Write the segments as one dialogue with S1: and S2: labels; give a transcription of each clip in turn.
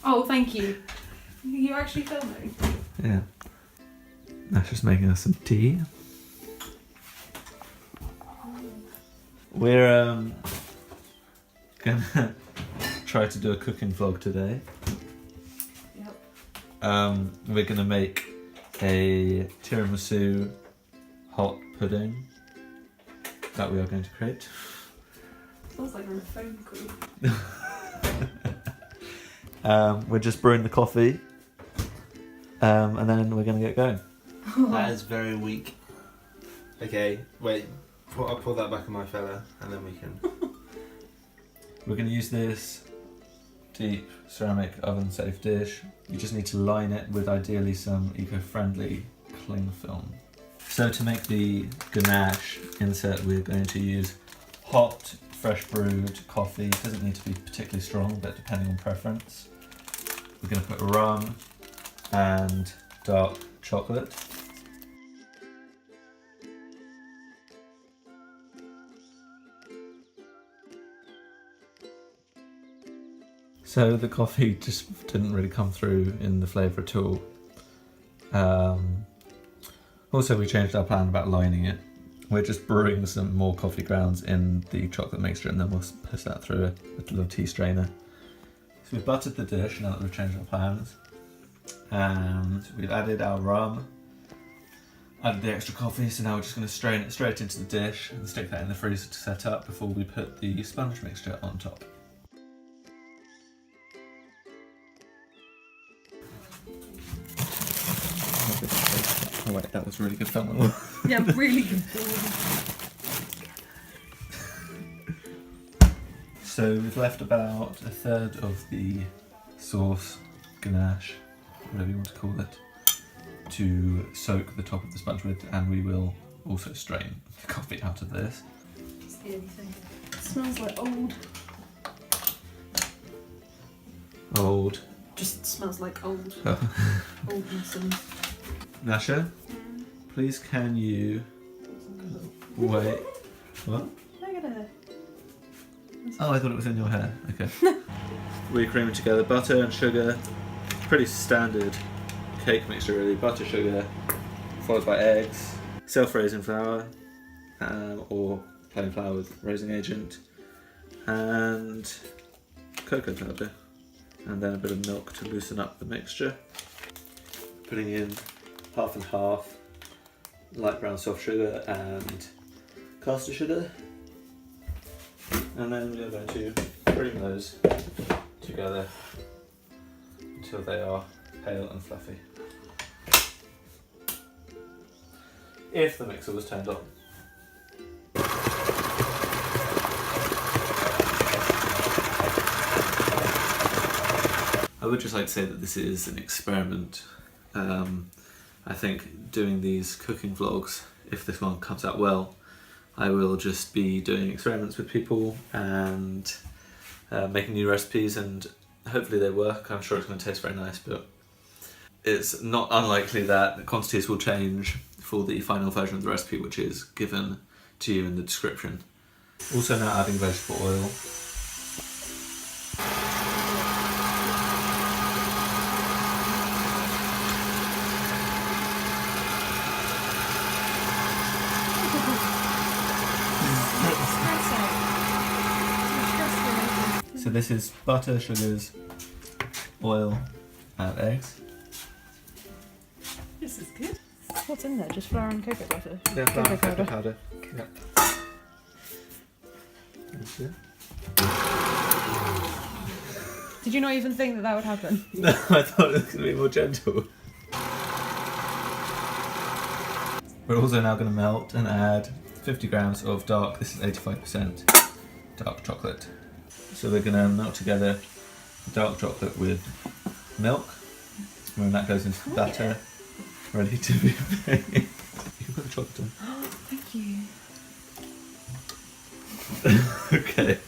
S1: Oh, thank you. You're actually filming?
S2: Yeah. Nasha's making us some tea. We're gonna try to do a cooking vlog today.
S1: Yep.
S2: We're gonna make a tiramisu hot pudding that we are going to create.
S1: Sounds like we're a phone call.
S2: We're just brewing the coffee, and then we're gonna get going.
S3: That is very weak. Okay, wait. I'll pull that back on my fella, and then we can.
S2: We're going to use this deep ceramic oven safe dish. You just need to line it with ideally some eco-friendly cling film. So to make the ganache insert, we're going to use hot, fresh brewed coffee. It doesn't need to be particularly strong, but depending on preference. We're going to put rum and dark chocolate. So the coffee just didn't really come through in the flavour at all. Also, we changed our plan about lining it. We're just brewing some more coffee grounds in the chocolate mixture, and then we'll push that through a little tea strainer. So we've buttered the dish now that we've changed our plans, and we've added our rum, added the extra coffee, so now we're just going to strain it straight into the dish and stick that in the freezer to set up before we put the sponge mixture on top. Oh wait, that was really good filming.
S1: Yeah, really good.
S2: So we've left about a third of the sauce, ganache, whatever you want to call it, to soak the top of the sponge with, and we will also strain the coffee out of this.
S1: It's the only thing. It smells like old.
S2: Old.
S1: Just smells like old.
S2: Oh.
S1: Oldness.
S2: Nasha, please can you wait? What?
S1: Look at her.
S2: Oh, I thought it was in your hair. Okay. We're creaming together butter and sugar. Pretty standard cake mixture really. Butter, sugar, followed by eggs, self-raising flour, or plain flour with raising agent, and cocoa powder, and then a bit of milk to loosen up the mixture. Putting in half and half light brown soft sugar and caster sugar. And then we're going to cream those together until they are pale and fluffy. If the mixer was turned on. I would just like to say that this is an experiment. I think doing these cooking vlogs, if this one comes out well, I will just be doing experiments with people and making new recipes, and hopefully they work. I'm sure it's going to taste very nice, but it's not unlikely that the quantities will change for the final version of the recipe, which is given to you in the description. Also now adding vegetable oil. So this is butter, sugars, oil, and eggs.
S1: This is good. What's in there? Just flour and cocoa butter?
S2: Yeah, flour and cocoa powder. Yep. That's it.
S1: Did you not even think that that would happen?
S2: No, I thought it was going to be more gentle. We're also now going to melt and add 50 grams of dark, this is 85% dark chocolate. So we're going to melt together dark chocolate with milk, and when that goes into the batter, ready to be made. You can put the chocolate on.
S1: Oh, thank you.
S2: Okay.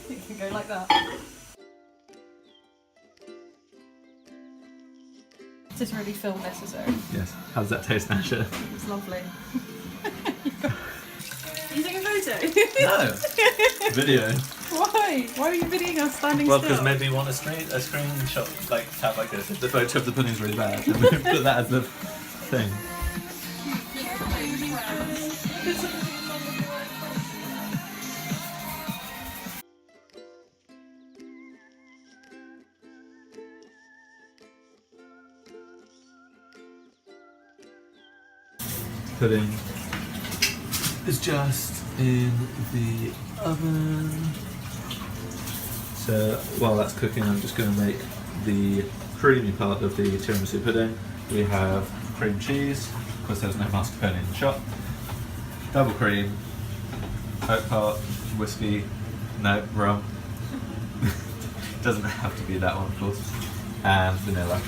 S1: You can go like that. Is really film necessary.
S2: Yes. How does that taste, Nasha?
S1: It's lovely. You taking a photo?
S2: No. Video.
S1: Why? Why are you videoing us standing
S2: Well,
S1: still?
S2: because maybe you want a screenshot, like tab like this. If the photo of the pudding's really bad, then we put that as the thing. Pudding is just in the oven. So while that's cooking, I'm just going to make the creamy part of the tiramisu pudding. We have cream cheese, of course there's no mascarpone in the shop, double cream, oat part, whiskey, no, rum, doesn't have to be that one of course, and vanilla.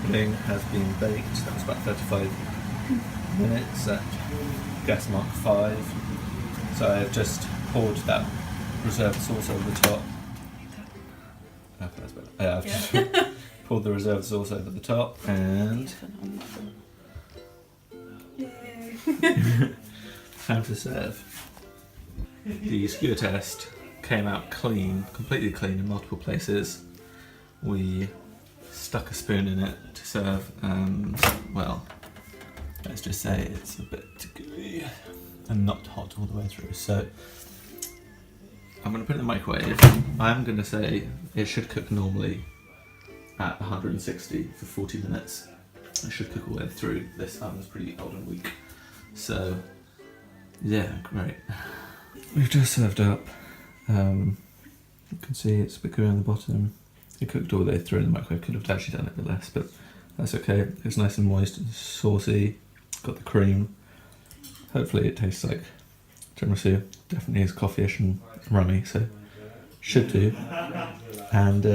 S2: Pudding has been baked, that was about 35 minutes at gas mark 5. So I've just poured that reserved sauce over the top. Okay, that's better. Yeah, I've just poured the reserved sauce over the top and
S1: Yay.
S2: time to serve. The skewer test came out clean, completely clean in multiple places. We stuck a spoon in it to serve and, well, let's just say it's a bit gooey and not hot all the way through. So I'm going to put it in the microwave. I'm going to say it should cook normally at 160 for 40 minutes. It should cook all the way through. This oven's pretty old and weak. So yeah, great. We've just served up. You can see it's a bit gooey on the bottom. It cooked all the way through in the microwave. Could have actually done it a bit less, but that's okay. It's nice and moist and saucy. Got the cream. Hopefully it tastes like tiramisu. Definitely is coffee-ish and rummy, so should do. And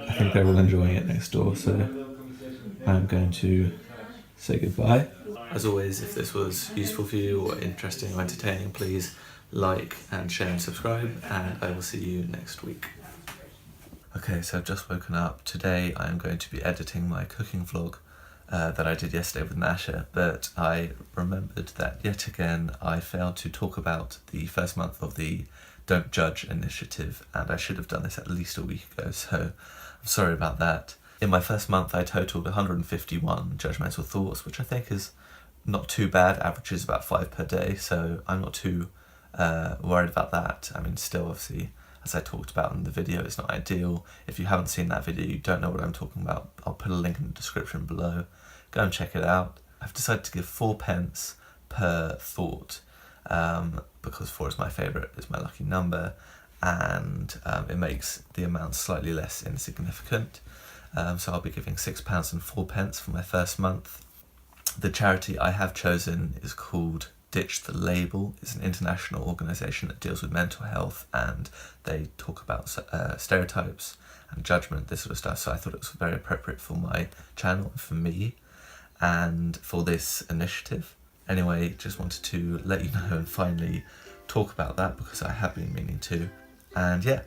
S2: I think they're all enjoying it next door, so I'm going to say goodbye. As always, if this was useful for you or interesting or entertaining, please like and share and subscribe, and I will see you next week. Okay, so I've just woken up. Today I'm going to be editing my cooking vlog that I did yesterday with Nasha, but I remembered that yet again I failed to talk about the first month of the Don't Judge initiative, and I should have done this at least a week ago, so I'm sorry about that. In my first month I totaled 151 judgmental thoughts, which I think is not too bad. Average is about 5 per day, so I'm not too worried about that. I mean, still, obviously, as I talked about in the video, it's not ideal. If you haven't seen that video, you don't know what I'm talking about, I'll put a link in the description below. Go and check it out. I've decided to give 4p per thought, because 4 is my favourite, it's my lucky number, and it makes the amount slightly less insignificant. So I'll be giving £6 and 4p for my first month. The charity I have chosen is called Ditch the Label. It's an international organisation that deals with mental health, and they talk about stereotypes and judgment, this sort of stuff, so I thought it was very appropriate for my channel, for me, and for this initiative. Anyway, just wanted to let you know and finally talk about that because I have been meaning to. And yeah,